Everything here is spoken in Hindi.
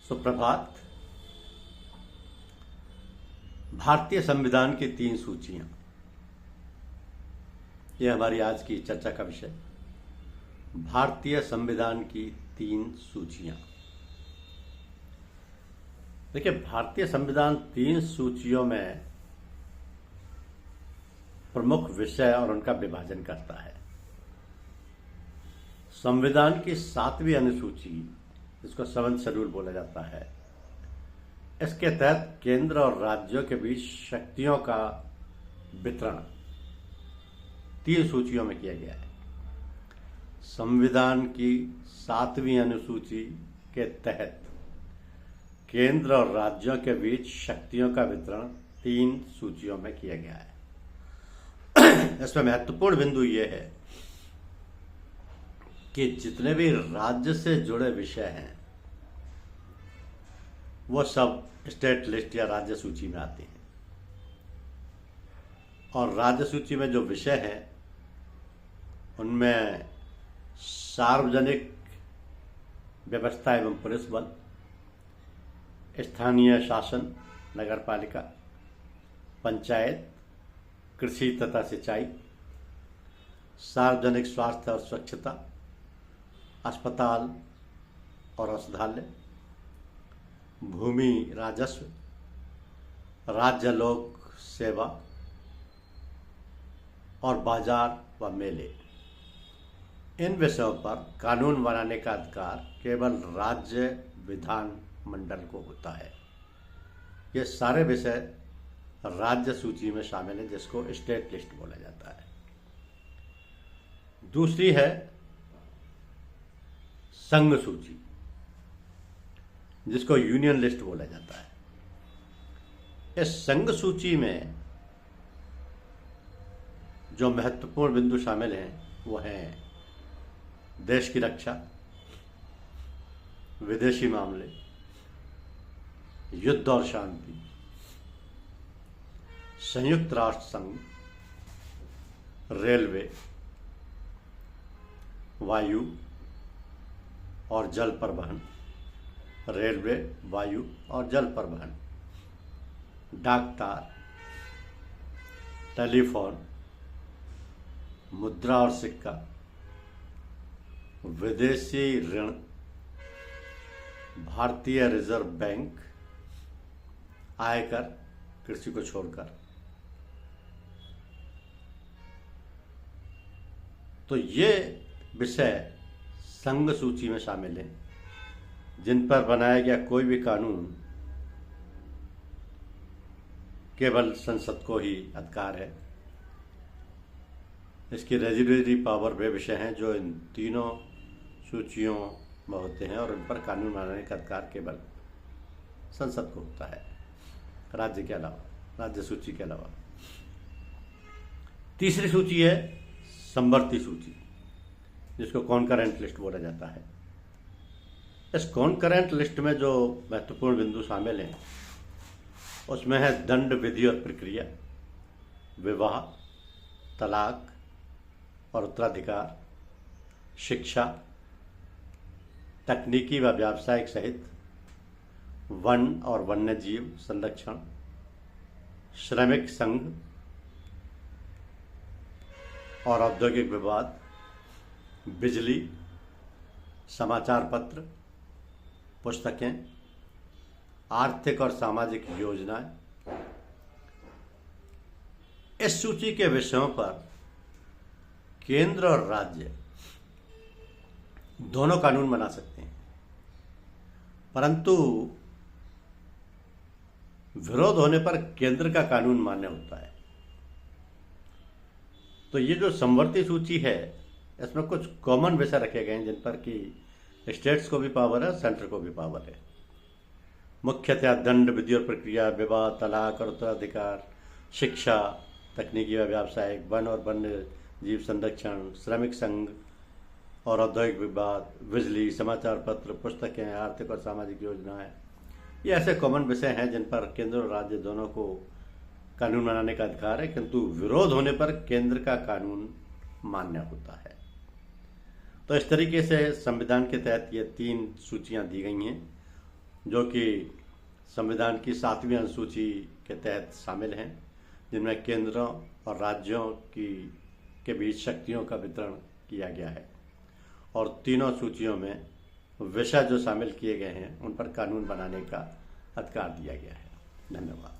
सुप्रभात। भारतीय संविधान की 3 सूचियां, यह हमारी आज की चर्चा का विषय। भारतीय संविधान की 3 सूचियां। देखिए, भारतीय संविधान 3 सूचियों में प्रमुख विषय और उनका विभाजन करता है। संविधान की 7वीं अनुसूची, जिसको 7th शेड्यूल बोला जाता है, इसके तहत केंद्र और राज्यों के बीच शक्तियों का वितरण 3 सूचियों में किया गया है। संविधान की 7वीं अनुसूची के तहत केंद्र और राज्यों के बीच शक्तियों का वितरण 3 सूचियों में किया गया है। इसमें महत्वपूर्ण बिंदु यह है कि जितने भी राज्य से जुड़े विषय हैं वो सब स्टेट लिस्ट या राज्य सूची में आते हैं, और राज्य सूची में जो विषय हैं उनमें सार्वजनिक व्यवस्था एवं पुलिस बल, स्थानीय शासन, नगरपालिका, पंचायत, कृषि तथा सिंचाई, सार्वजनिक स्वास्थ्य और स्वच्छता, अस्पताल और औषधालय, भूमि राजस्व, राज्य लोक सेवा और बाजार व मेले। इन विषयों पर कानून बनाने का अधिकार केवल राज्य विधान मंडल को होता है। ये सारे विषय राज्य सूची में शामिल है, जिसको स्टेट लिस्ट बोला जाता है। दूसरी है संघ सूची, जिसको यूनियन लिस्ट बोला जाता है। इस संघ सूची में जो महत्वपूर्ण बिंदु शामिल हैं वो हैं देश की रक्षा, विदेशी मामले, युद्ध और शांति, संयुक्त राष्ट्र संघ, रेलवे, वायु और जल परिवहन, रेलवे, वायु और जल परिवहन, डाकतार, टेलीफोन, मुद्रा और सिक्का, विदेशी ऋण, भारतीय रिजर्व बैंक, आयकर, कृषि को छोड़कर। तो ये विषय संघ सूची में शामिल हैं, जिन पर बनाया गया कोई भी कानून केवल संसद को ही अधिकार है। इसकी रेजिडरी पावर वे विषय हैं जो इन तीनों सूचियों में होते हैं, और उन पर कानून बनाने का अधिकार केवल संसद को होता है, राज्य के अलावा, राज्य सूची के अलावा। तीसरी सूची है समवर्ती सूची, जिसको कॉन्करेंट लिस्ट बोला जाता है। इस कॉन्करेंट लिस्ट में जो महत्वपूर्ण बिंदु शामिल हैं उसमें है दंड, विधि और प्रक्रिया, विवाह, तलाक और उत्तराधिकार, शिक्षा, तकनीकी व व्यावसायिक सहित, वन और वन्यजीव संरक्षण, श्रमिक संघ और औद्योगिक विवाद, बिजली, समाचार पत्र, पुस्तकें, आर्थिक और सामाजिक योजनाएं। इस सूची के विषयों पर केंद्र और राज्य दोनों कानून बना सकते हैं, परंतु विरोध होने पर केंद्र का कानून मान्य होता है। तो ये जो समवर्ती सूची है, इसमें कुछ कॉमन विषय रखे गए हैं जिन पर कि स्टेट्स को भी पावर है, सेंटर को भी पावर है। मुख्यतः दंड, विधि और प्रक्रिया, विवाह, तलाक और उत्तराधिकार, शिक्षा, तकनीकी व व्यावसायिक, वन और वन्य जीव संरक्षण, श्रमिक संघ और औद्योगिक विवाद, बिजली, समाचार पत्र, पुस्तकें, आर्थिक और सामाजिक योजनाएं। ये ऐसे कॉमन विषय हैं जिन पर केंद्र और राज्य दोनों को कानून बनाने का अधिकार है, किंतु विरोध होने पर केंद्र का कानून मान्य होता है। तो इस तरीके से संविधान के तहत ये 3 सूचियां दी गई हैं, जो कि संविधान की 7वीं अनुसूची के तहत शामिल हैं, जिनमें केंद्रों और राज्यों के बीच शक्तियों का वितरण किया गया है, और तीनों सूचियों में विषय जो शामिल किए गए हैं उन पर कानून बनाने का अधिकार दिया गया है। धन्यवाद।